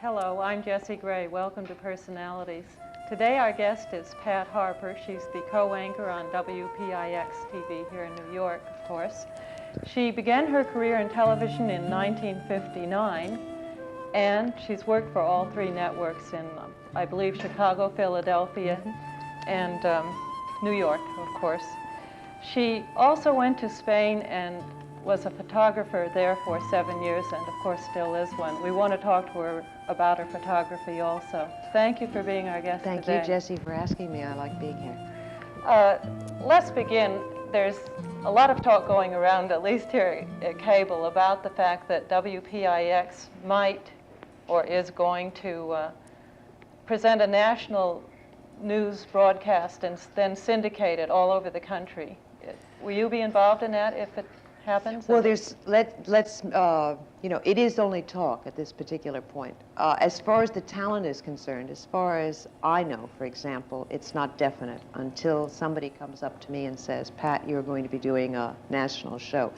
Hello, I'm Jessie Gray. Welcome to Personalities. Today our guest is Pat Harper. She's the co-anchor on WPIX TV here in New York, of course. She began her career in television in 1959, and she's worked for all three networks in, I believe, Chicago, Philadelphia, and New York, of course. She also went to Spain and was a photographer there for 7 years, and of course still is one. We want to talk to her about her photography also. Thank you for being our guest today. Thank you, Jessie, for asking me. I like being here. Let's begin. There's a lot of talk going around, at least here at Cable, about the fact that WPIX might or is going to present a national news broadcast and then syndicate it all over the country. Will you be involved in that if it happens? Well, let's it is only talk at this particular point. As far as the talent is concerned, as far as I know, for example, it's not definite until somebody comes up to me and says, Pat, you're going to be doing a national show.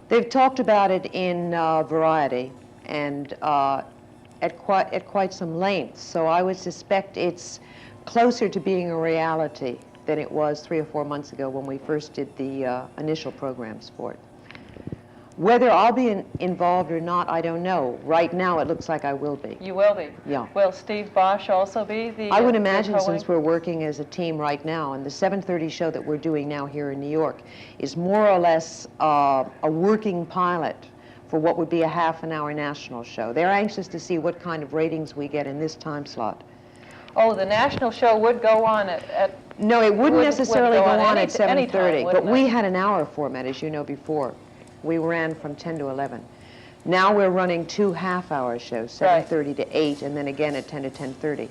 They've talked about it in Variety and at quite some length, so I would suspect it's closer to being a reality than it was 3 or 4 months ago when we first did the initial programs for it. Whether I'll be involved or not, I don't know. Right now, it looks like I will be. You will be? Yeah. Will Steve Bosch also be the I would imagine, since we're working as a team right now, and the 7:30 show that we're doing now here in New York is more or less a working pilot for what would be a half-an-hour national show. They're anxious to see what kind of ratings we get in this time slot. Oh, the national show would go on at No, it wouldn't necessarily go on at 7:30, but we had an hour format, as you know, before. We ran from 10 to 11. Now we're running 2 half-hour shows, 7:30 to 8, and then again at 10 to 10:30.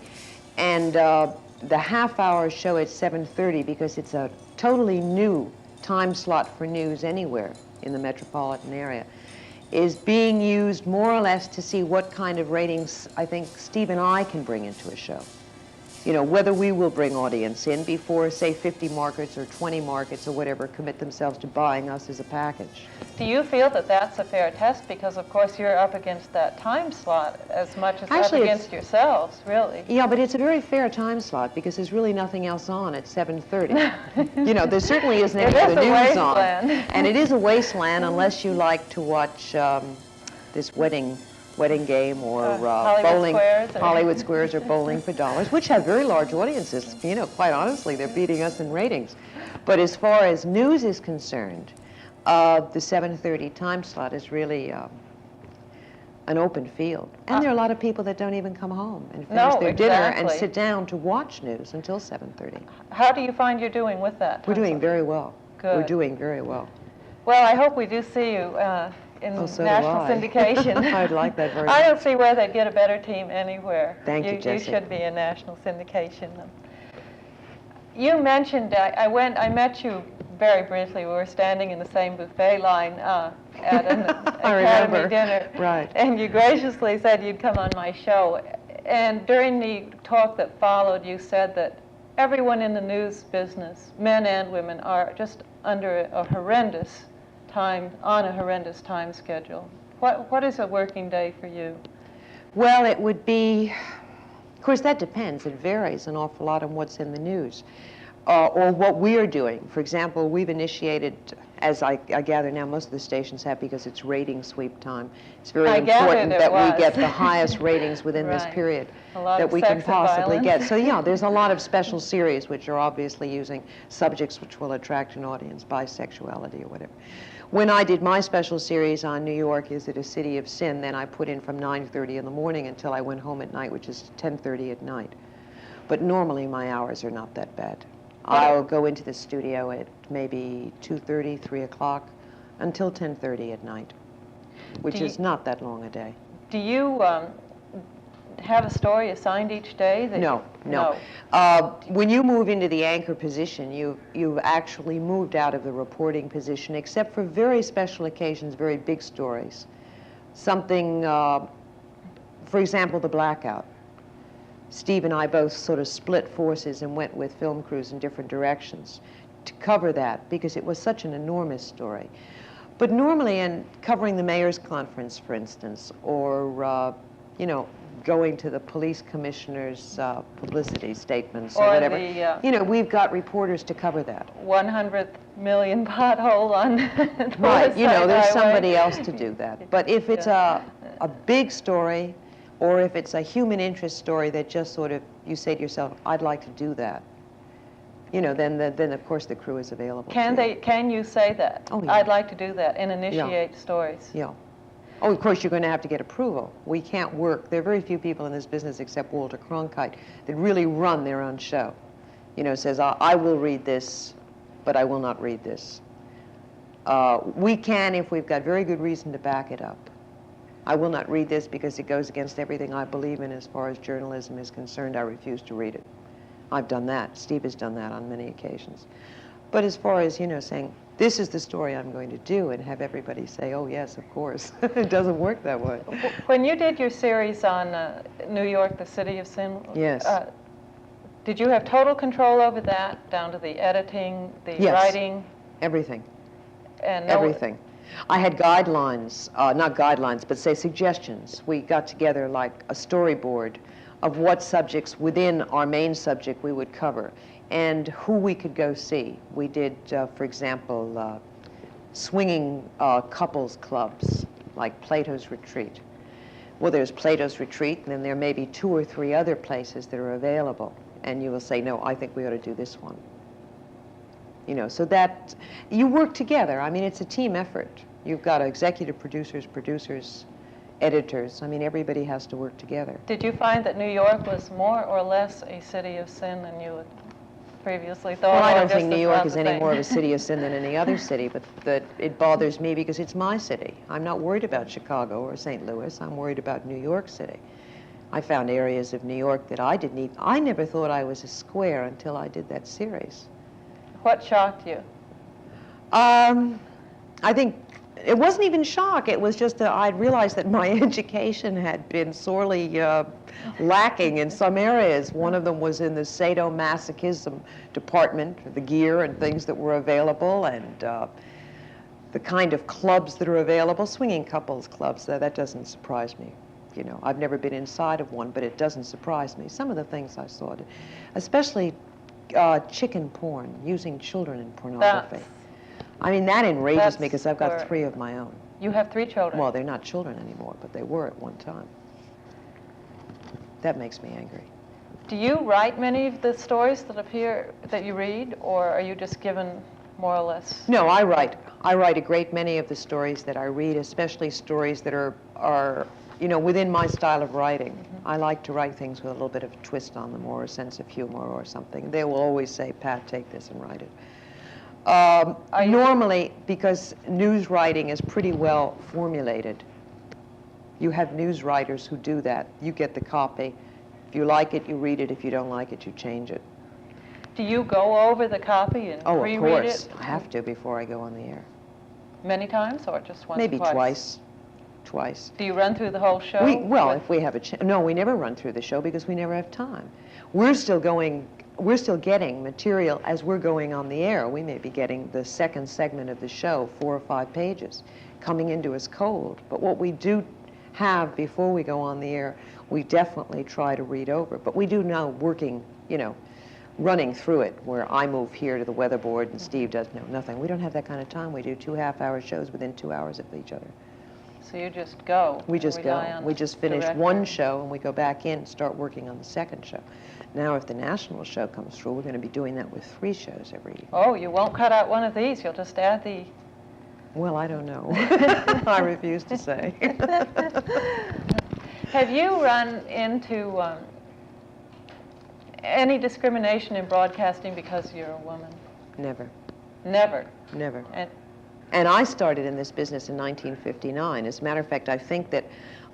And the half-hour show at 7:30, because it's a totally new time slot for news anywhere in the metropolitan area, is being used more or less to see what kind of ratings I think Steve and I can bring into a show. You know, whether we will bring audience in before, say, 50 markets or 20 markets or whatever commit themselves to buying us as a package. Do you feel that that's a fair test? Because, of course, you're up against that time slot as much as Actually, up against yourselves, really. Yeah, but it's a very fair time slot because there's really nothing else on at 7:30. You know, there certainly isn't any other news on. And it is a wasteland unless you like to watch this wedding game or Hollywood Squares or Bowling for Dollars, which have very large audiences. You know, quite honestly, they're beating us in ratings. But as far as news is concerned, the 7:30 time slot is really an open field. And there are a lot of people that don't even come home and finish their dinner and sit down to watch news until 7:30. How do you find you're doing with that? We're doing very well. Good. We're doing very well. Well, I hope we do see you in national syndication. I'd like that very much. I don't see where they'd get a better team anywhere. Thank you, Jessie. You should be in national syndication. You mentioned, I met you very briefly. We were standing in the same buffet line at an Academy dinner. Right. And you graciously said you'd come on my show. And during the talk that followed, you said that everyone in the news business, men and women, are just under a horrendous time schedule. What is a working day for you? Well, it would be, of course, that depends. It varies an awful lot on what's in the news or what we are doing. For example, we've initiated, as I gather now most of the stations have because it's rating sweep time. It's very important that we get the highest ratings within this period that we can possibly get. So yeah, there's a lot of special series which are obviously using subjects which will attract an audience, bisexuality or whatever. When I did my special series on New York, Is It a City of Sin, then I put in from 9:30 in the morning until I went home at night, which is 10:30 at night. But normally my hours are not that bad. I'll go into the studio at maybe 2:30, 3 o'clock until 10:30 at night, which is not that long a day. Do you have a story assigned each day? No. When you move into the anchor position, you've actually moved out of the reporting position, except for very special occasions, very big stories. Something, for example, the blackout. Steve and I both sort of split forces and went with film crews in different directions to cover that because it was such an enormous story. But normally in covering the mayor's conference, for instance, or, you know, going to the police commissioner's publicity statements or Or whatever. the You know, we've got reporters to cover that. 100th million pothole on Right, you know, there's Highway. somebody else to do that. But if it's a big story, or if it's a human interest story that just sort of, you say to yourself, I'd like to do that, you know, then of course the crew is available. Can you say that? Oh, yeah. I'd like to do that and initiate stories. Yeah. Oh, of course, you're going to have to get approval. We can't work. There are very few people in this business except Walter Cronkite that really run their own show. You know, says, I will read this, but I will not read this. We can if we've got very good reason to back it up. I will not read this because it goes against everything I believe in as far as journalism is concerned. I refuse to read it. I've done that. Steve has done that on many occasions. But as far as, you know, saying, this is the story I'm going to do, and have everybody say, oh, yes, of course. It doesn't work that way. When you did your series on New York, the City of Sin, yes. Did you have total control over that, down to the editing, the yes. writing? Everything. And everything. I had guidelines, not guidelines, but say suggestions. We got together like a storyboard of what subjects within our main subject we would cover, and who we could go see. We did, for example, swinging couples clubs, like Plato's Retreat. Well, there's Plato's Retreat, and then there may be 2 or 3 other places that are available, and you will say, no, I think we ought to do this one. You know, so that you work together. I mean, it's a team effort. You've got executive producers, editors. I mean, everybody has to work together. Did you find that New York was more or less a city of sin than you had previously thought? Well, I don't think New York is any more of a city of sin than any other city, but that it bothers me because it's my city. I'm not worried about Chicago or St. Louis. I'm worried about New York City. I found areas of New York that I didn't even, I never thought I was a square until I did that series. What shocked you? I think it wasn't even shock. It was just that I'd realized that my education had been sorely lacking in some areas. One of them was in the sadomasochism department, the gear and things that were available, and the kind of clubs that are available, swinging couples clubs. That doesn't surprise me. You know, I've never been inside of one, but it doesn't surprise me. Some of the things I saw, especially chicken porn, using children in pornography. I mean, that enrages me because I've got 3 of my own. You have 3 children? Well, they're not children anymore, but they were at one time. That makes me angry. Do you write many of the stories that appear, that you read, or are you just given more or less? No, I write a great many of the stories that I read, especially stories that are you know, within my style of writing. Mm-hmm. I like to write things with a little bit of a twist on them, or a sense of humor or something. They will always say, Pat, take this and write it. Normally, because news writing is pretty well formulated, you have news writers who do that. You get the copy. If you like it, you read it. If you don't like it, you change it. Do you go over the copy and reread it? Oh, of course. I have to before I go on the air. Many times, or just once Maybe or twice? Twice. Do you run through the whole show? Well, if we have a chance. No, we never run through the show because we never have time. We're still getting material as we're going on the air. We may be getting the second segment of the show, 4 or 5 pages, coming into us cold. But what we do have before we go on the air, we definitely try to read over. But we do now working, you know, running through it, where I move here to the weather board and Steve does nothing. We don't have that kind of time. We do 2 half-hour shows within 2 hours of each other. So you just go? We just go. We just finish one show and we go back in and start working on the second show. Now, if the national show comes through, we're going to be doing that with 3 shows every year. Oh, you won't cut out one of these. You'll just add the... Well, I don't know. I refuse to say. Have you run into any discrimination in broadcasting because you're a woman? Never. Never? Never. And I started in this business in 1959. As a matter of fact, I think that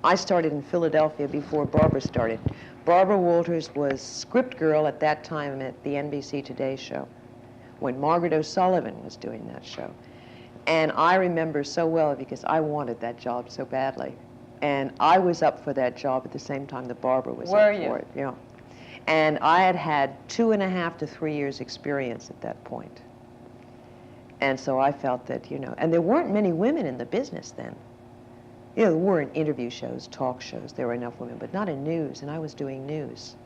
I started in Philadelphia before Barbara started. Barbara Walters was script girl at that time at the NBC Today show, when Margaret O'Sullivan was doing that show. And I remember so well because I wanted that job so badly. And I was up for that job at the same time that Barbara was up for it. Yeah. And I had had 2.5 to 3 years experience at that point. And so I felt that, you know, and there weren't many women in the business then. You know, there were in interview shows, talk shows, there were enough women, but not in news, and I was doing news.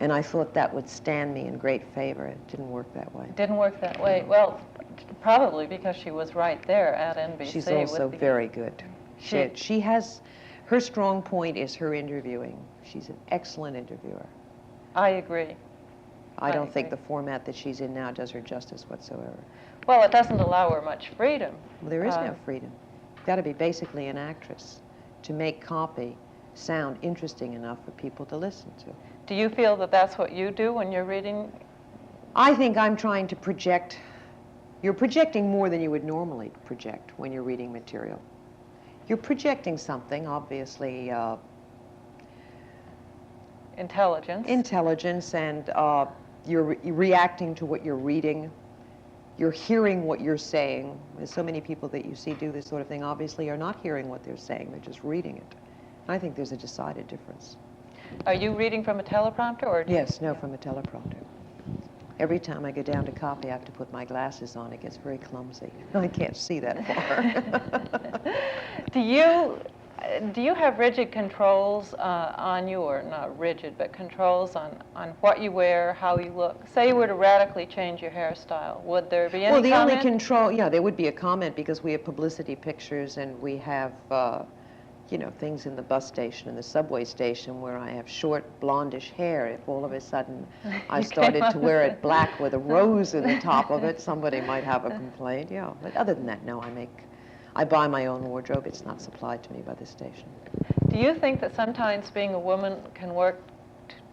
And I thought that would stand me in great favor. It didn't work that way. It didn't work that way. Well, probably because she was right there at NBC. She's also very good. She has, her strong point is her interviewing. She's an excellent interviewer. I agree. I don't think the format that she's in now does her justice whatsoever. Well, it doesn't allow her much freedom. Well, there is no freedom. You've got to be basically an actress to make copy sound interesting enough for people to listen to. Do you feel that that's what you do when you're reading? I think I'm trying to project. You're projecting more than you would normally project when you're reading material. You're projecting something, obviously. Intelligence. Intelligence, and you're reacting to what you're reading. You're hearing what you're saying. There's so many people that you see do this sort of thing obviously are not hearing what they're saying, they're just reading it. I think there's a decided difference. Are you reading from a teleprompter or? Yes, no, from a teleprompter. Every time I go down to copy, I have to put my glasses on. It gets very clumsy. I can't see that far. Do you have rigid controls on you, or not rigid, but controls on what you wear, how you look? Say you were to radically change your hairstyle, would there be any comment? Well, the only control, yeah, there would be a comment because we have publicity pictures and we have, you know, things in the bus station and the subway station where I have short blondish hair. If all of a sudden I started to wear it black with a rose in the top of it, somebody might have a complaint, yeah. But other than that, no, I buy my own wardrobe. It's not supplied to me by the station. Do you think that sometimes being a woman can work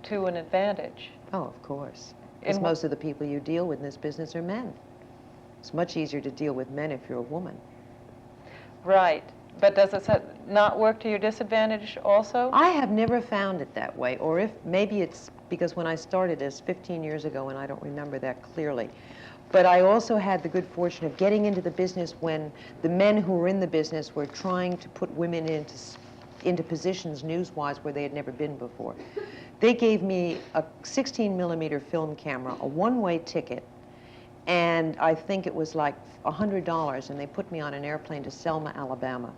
to an advantage? Oh, of course. Because most of the people you deal with in this business are men. It's much easier to deal with men if you're a woman. Right. But does it not work to your disadvantage also? I have never found it that way. Or if maybe it's because when I started this 15 years ago, and I don't remember that clearly. But I also had the good fortune of getting into the business when the men who were in the business were trying to put women into positions news-wise where they had never been before. They gave me a 16-millimeter film camera, a one-way ticket, and I think it was like $100, and they put me on an airplane to Selma, Alabama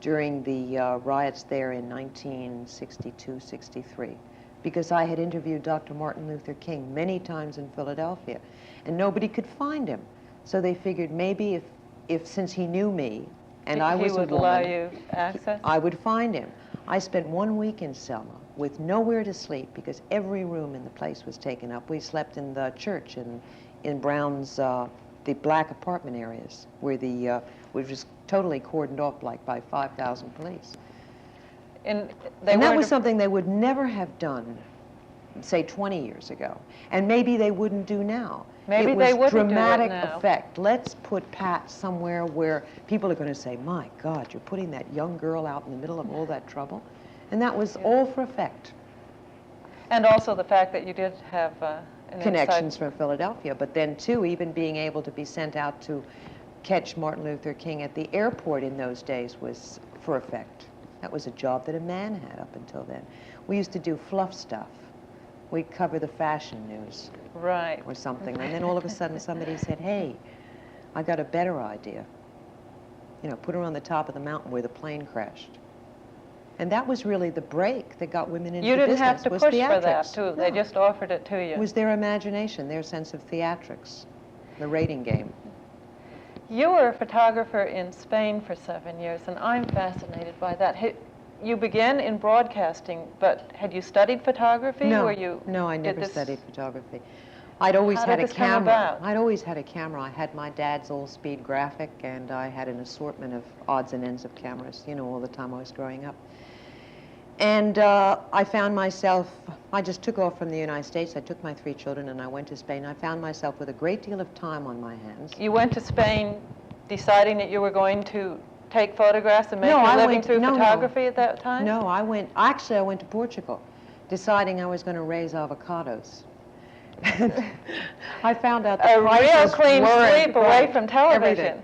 during the riots there in 1962-63, because I had interviewed Dr. Martin Luther King many times in Philadelphia. And nobody could find him. So they figured maybe if since he knew me and I was a woman, he would allow you access? I would find him. I spent 1 week in Selma with nowhere to sleep because every room in the place was taken up. We slept in the church in Brown's, the black apartment areas where which was totally cordoned off like by 5,000 police. And that was something they would never have done, say 20 years ago. And maybe they wouldn't do now. Maybe they wouldn't do it now. Dramatic effect. Let's put Pat somewhere where people are going to say, my God, you're putting that young girl out in the middle of all that trouble. And that was all for effect. And also the fact that you did have connections from Philadelphia. But then, too, even being able to be sent out to catch Martin Luther King at the airport in those days was for effect. That was a job that a man had up until then. We used to do fluff stuff. We'd cover the fashion news. Right. Or something. And then all of a sudden somebody said, hey, I got a better idea. You know, put her on the top of the mountain where the plane crashed. And that was really the break that got women into business. You didn't have to push for that, too. No. They just offered it to you. It was their imagination, their sense of theatrics, the rating game. You were a photographer in Spain for 7 years, and I'm fascinated by that. You began in broadcasting, but had you studied photography? No, no, I never studied photography. I'd always had a camera. I'd always had a camera. I had my dad's old-speed graphic, and I had an assortment of odds and ends of cameras, you know, all the time I was growing up. And I found myself, I just took off from the United States. I took my 3 children, and I went to Spain. I found myself with a great deal of time on my hands. You went to Spain deciding that you were going to take photographs and make your living through photography at that time? No, I went to Portugal, deciding I was going to raise avocados. I found out the prices real clean sweep away from television.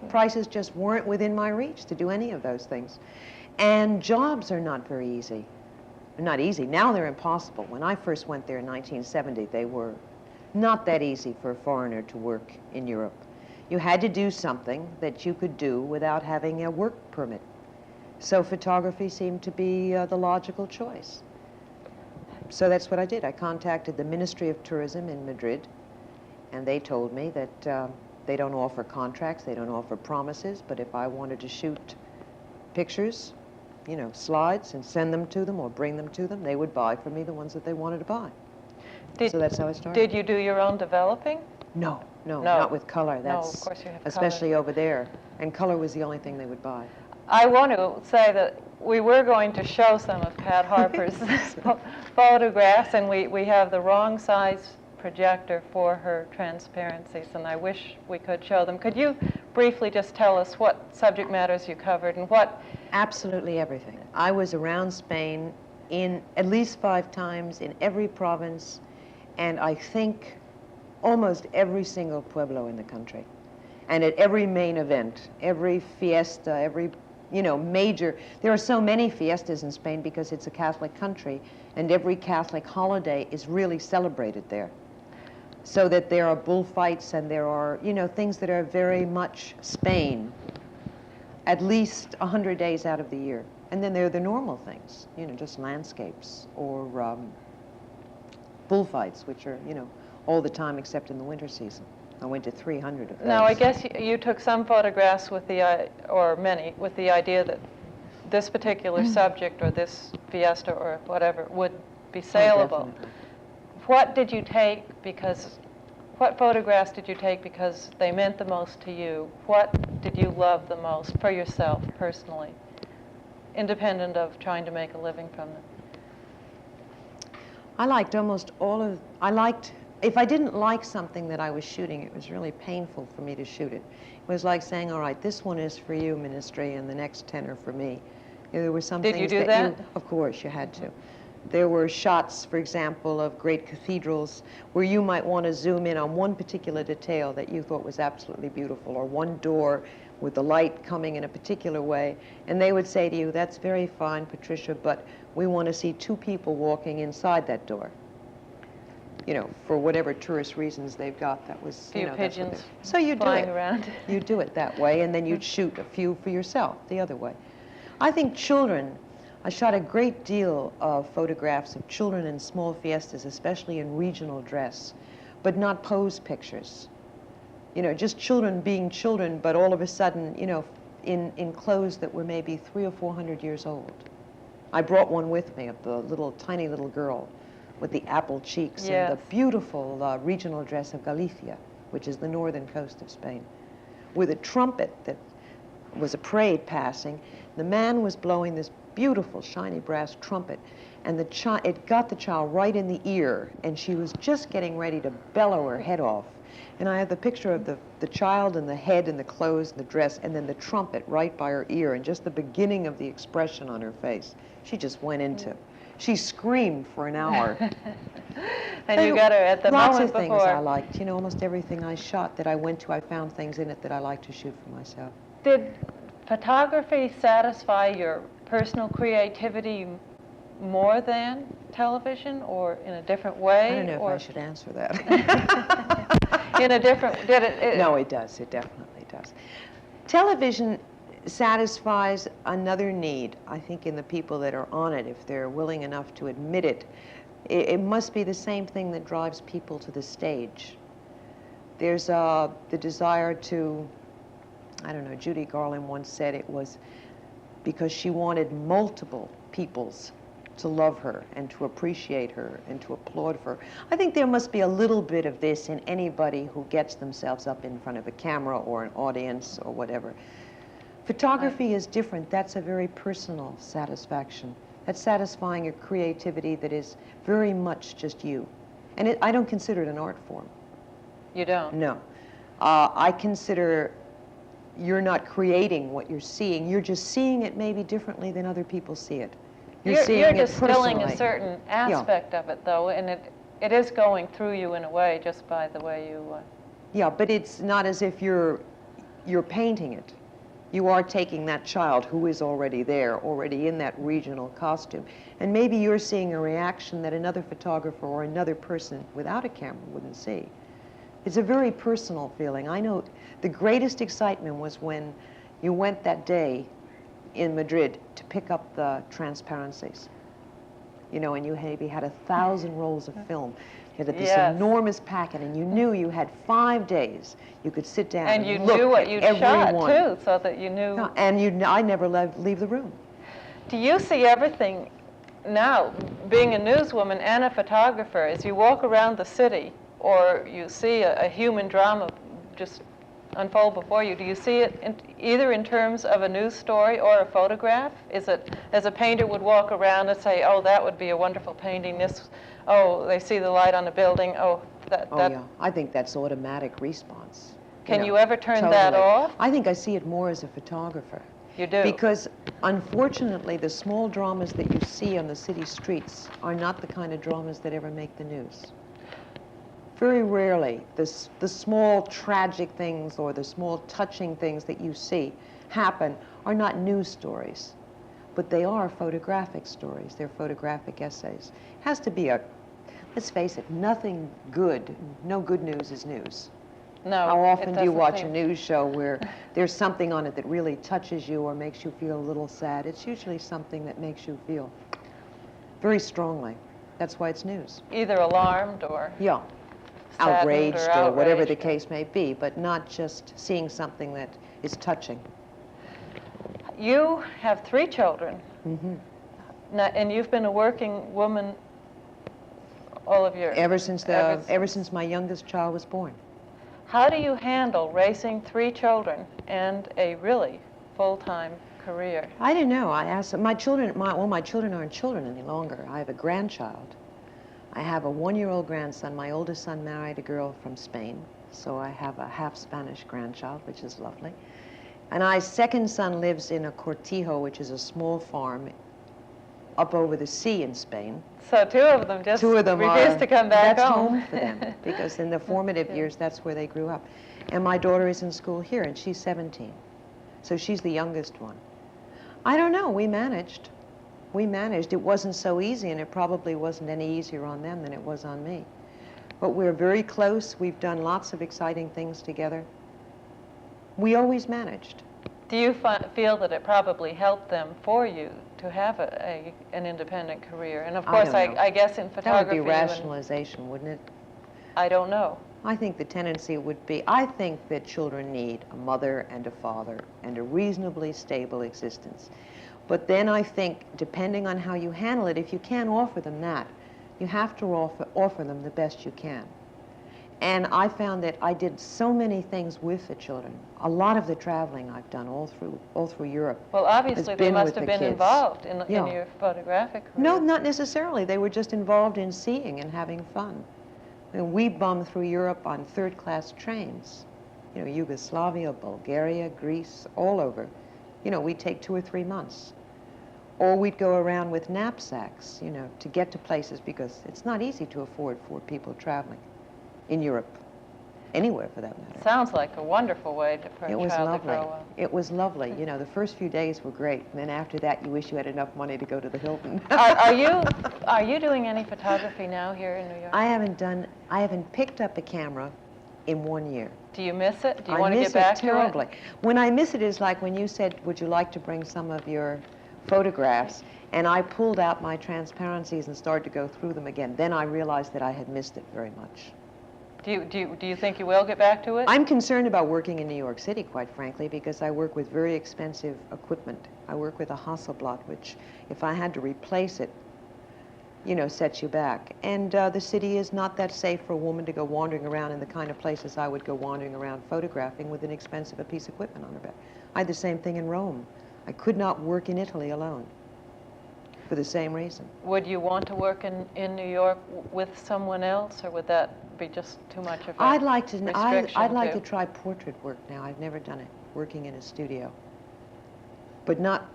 Prices just weren't within my reach to do any of those things. And jobs are not very easy. They're not easy. Now they're impossible. When I first went there in 1970, they were not that easy for a foreigner to work in Europe. You had to do something that you could do without having a work permit. So photography seemed to be the logical choice. So that's what I did. I contacted the Ministry of Tourism in Madrid, and they told me that they don't offer contracts, they don't offer promises, but if I wanted to shoot pictures, you know, slides, and send them to them or bring them to them, they would buy for me the ones that they wanted to buy. So that's how I started. Did you do your own developing? No, not with color. No, of course you have especially color. over there. And color was the only thing they would buy. I want to say that we were going to show some of Pat Harper's photographs, and we have the wrong size projector for her transparencies, and I wish we could show them. Could you briefly just tell us what subject matters you covered and what? Absolutely everything. I was around Spain in at least 5 times in every province, and I think almost every single pueblo in the country. And at every main event, every fiesta, every, you know, major, there are so many fiestas in Spain because it's a Catholic country, and every Catholic holiday is really celebrated there. So that there are bullfights and there are, you know, things that are very much Spain, at least 100 days out of the year. And then there are the normal things, you know, just landscapes or bullfights, which are, you know, all the time except in the winter season. I went to 300 of those. Now, I guess you took some photographs with the, or many, with the idea that this particular subject or this fiesta or whatever would be saleable. Definitely. What did you take because, what photographs did you take because they meant the most to you? What did you love the most for yourself personally, independent of trying to make a living from them? I liked almost all of, if I didn't like something that I was shooting, it was really painful for me to shoot it. It was like saying, all right, this one is for you, Ministry, and the next 10 are for me. There were some Did things you do that? Of course, you had to. There were shots, for example, of great cathedrals where you might want to zoom in on one particular detail that you thought was absolutely beautiful, or one door with the light coming in a particular way, and they would say to you, that's very fine, Patricia, but we want to see 2 people walking inside that door. You know, for whatever tourist reasons they've got, that was, Few you know, pigeons so you do flying it. around. You do it that way, and then you'd shoot a few for yourself the other way. I think children, I shot a great deal of photographs of children in small fiestas, especially in regional dress, but not pose pictures. You know, just children being children, but all of a sudden, you know, in clothes that were maybe 300 or 400 years old. I brought one with me of the little, tiny little girl with the apple cheeks and the beautiful regional dress of Galicia, which is the northern coast of Spain, with a trumpet that was a parade passing. The man was blowing this beautiful shiny brass trumpet, and it got the child right in the ear, and she was just getting ready to bellow her head off. And I have the picture of the child and the head and the clothes and the dress, and then the trumpet right by her ear, and just the beginning of the expression on her face. She just went into, she screamed for an hour. And you got her at the Lots moment of things before. I liked. You know, almost everything I shot that I went to, I found things in it that I liked to shoot for myself. Did photography satisfy your personal creativity more than television, or in a different way? I don't know or if I should answer that. in a different, did it? No, it does. It definitely does. Television satisfies another need, I think, in the people that are on it, if they're willing enough to admit it. It must be the same thing that drives people to the stage. There's the desire to, I don't know, Judy Garland once said it was because she wanted multiple peoples to love her and to appreciate her and to applaud for her. I think there must be a little bit of this in anybody who gets themselves up in front of a camera or an audience or whatever. Photography is different. That's a very personal satisfaction. That's satisfying a creativity that is very much just you. And I don't consider it an art form. You don't? No. I consider you're not creating what you're seeing. You're just seeing it maybe differently than other people see it. You're distilling a certain aspect of it, though, and it is going through you in a way, just by the way you... Yeah, but it's not as if you're painting it. You are taking that child who is already there, already in that regional costume, and maybe you're seeing a reaction that another photographer or another person without a camera wouldn't see. It's a very personal feeling. I know the greatest excitement was when you went that day in Madrid to pick up the transparencies. You know, and you maybe had 1,000 rolls of film. You had this Yes. enormous packet, and you knew you had 5 days. You could sit down And you look knew what at you'd every shot, one. too, so that you knew. No, and I never leave the room. Do you see everything now, being a newswoman and a photographer, as you walk around the city, or you see a human drama just unfold before you, do you see it either in terms of a news story or a photograph? Is it, as a painter would walk around and say, oh, that would be a wonderful painting, this, oh, they see the light on the building, oh, that. Oh, yeah. I think that's automatic response. Can know, you ever turn that totally. off? I think I see it more as a photographer. You do? Because, unfortunately, the small dramas that you see on the city streets are not the kind of dramas that ever make the news. Very rarely, the small tragic things or the small touching things that you see happen are not news stories, but they are photographic stories. They're photographic essays. It has to be let's face it, nothing good, no good news is news. No. How often do you watch a seem... news show where there's something on it that really touches you or makes you feel a little sad? It's usually something that makes you feel very strongly. That's why it's news. Either alarmed or... Yeah. Outraged or whatever the case may be, but not just seeing something that is touching. You have 3 children, now, and you've been a working woman all of your... Ever since my youngest child was born. How do you handle raising 3 children and a really full-time career? I don't know. I asked my children. My children aren't children any longer. I have a grandchild. I have a 1-year-old grandson. My oldest son married a girl from Spain, so I have a half Spanish grandchild, which is lovely. And my second son lives in a cortijo, which is a small farm up over the sea in Spain. So 2 of them just refuse to come back that's home. home for them, because in the formative years, that's where they grew up. And my daughter is in school here, and she's 17. So she's the youngest one. I don't know. We managed. We managed. It wasn't so easy, and it probably wasn't any easier on them than it was on me. But we're very close. We've done lots of exciting things together. We always managed. Do you feel that it probably helped them for you to have an independent career? And of course, I guess in photography... That would be rationalization, wouldn't it? I don't know. I think the tendency would be, I think that children need a mother and a father and a reasonably stable existence. But then I think, depending on how you handle it, if you can't offer them that, you have to offer them the best you can. And I found that I did so many things with the children. A lot of the traveling I've done all through Europe. Well, obviously they must have been involved in your photographic career. No, not necessarily. They were just involved in seeing and having fun. And we bummed through Europe on third-class trains. You know, Yugoslavia, Bulgaria, Greece, all over. You know, we'd take 2 or 3 months. Or we'd go around with knapsacks, you know, to get to places, because it's not easy to afford 4 people traveling in Europe, anywhere for that matter. Sounds like a wonderful way for a child to grow up. It was lovely. You know, the first few days were great, and then after that, you wish you had enough money to go to the Hilton. Are you doing any photography now here in New York? I haven't picked up a camera in 1 year. Do you miss it? Do you want to get back to it? I miss it terribly. When I miss it is like when you said, would you like to bring some of your photographs? And I pulled out my transparencies and started to go through them again. Then I realized that I had missed it very much. Do you think you will get back to it? I'm concerned about working in New York City, quite frankly, because I work with very expensive equipment. I work with a Hasselblad, which, if I had to replace it, you know, sets you back. And the city is not that safe for a woman to go wandering around in the kind of places I would go wandering around photographing with an expensive piece of equipment on her back. I had the same thing in Rome. I could not work in Italy alone for the same reason. Would you want to work in New York with someone else, or would that be just too much of a I'd like to too? try portrait work now. I've never done it, working in a studio. But not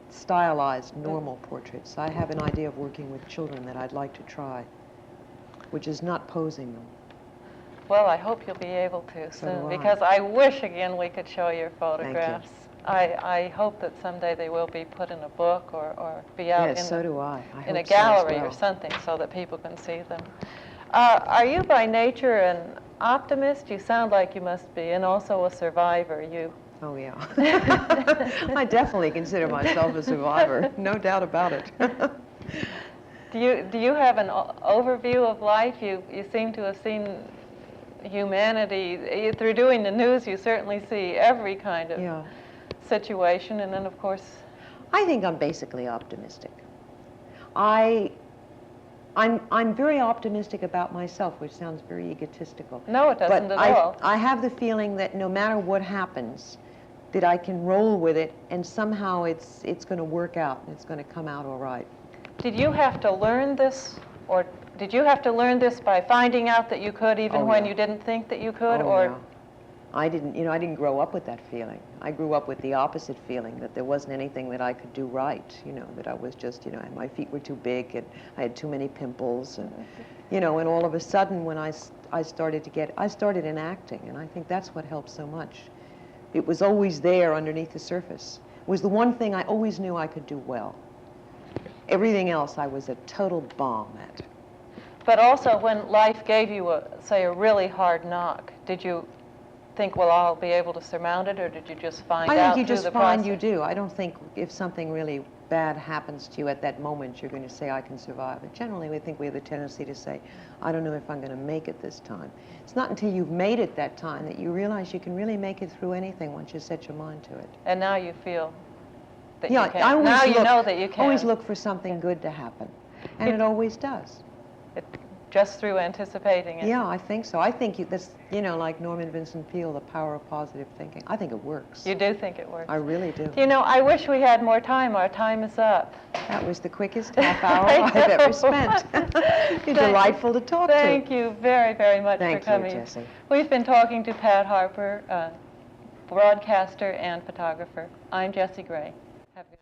stylized, normal portraits. I have an idea of working with children that I'd like to try, which is not posing them. Well, I hope you'll be able to So soon, do I. because I wish, again, we could show your Thank photographs. you. I hope that someday they will be put in a book or be out Yes, so do I. I in a hope so as gallery or well. something, so that people can see them. Are you by nature an optimist? You sound like you must be, and also a survivor. You. Oh, yeah. I definitely consider myself a survivor, no doubt about it. Do you have an overview of life? You seem to have seen humanity. Through doing the news, you certainly see every kind of situation, and then, of course... I think I'm basically optimistic. I'm very optimistic about myself, which sounds very egotistical. No, it doesn't at all. I have the feeling that no matter what happens, that I can roll with it, and somehow it's going to work out, and it's going to come out all right. Did you have to learn this, or did you have to learn this by finding out that you could, even when you didn't think that you could, or? No. I didn't grow up with that feeling. I grew up with the opposite feeling, that there wasn't anything that I could do right, that I was just, my feet were too big, and I had too many pimples, and, and all of a sudden when I started in acting, and I think that's what helped so much. It was always there underneath the surface. It was the one thing I always knew I could do well. Everything else I was a total bomb at. But also when life gave you, say, a really hard knock, did you think, well, I'll be able to surmount it, or did you just find out through the process? I think you just find you do. I don't think if something really bad happens to you at that moment, you're going to say, I can survive it. Generally, we think we have the tendency to say, I don't know if I'm going to make it this time. It's not until you've made it that time that you realize you can really make it through anything once you set your mind to it. And now you feel that you can. Now you know that you can. I always look for something good to happen, and it always does. Just through anticipating it. Yeah, I think so. I think that's, like Norman Vincent Peale, the power of positive thinking. I think it works. You do think it works? I really do. I wish we had more time. Our time is up. That was the quickest half hour I've ever spent. You're delightful to talk to. Thank you very, very much for coming. Thank you, Jessie. We've been talking to Pat Harper, broadcaster and photographer. I'm Jessie Gray. Have a good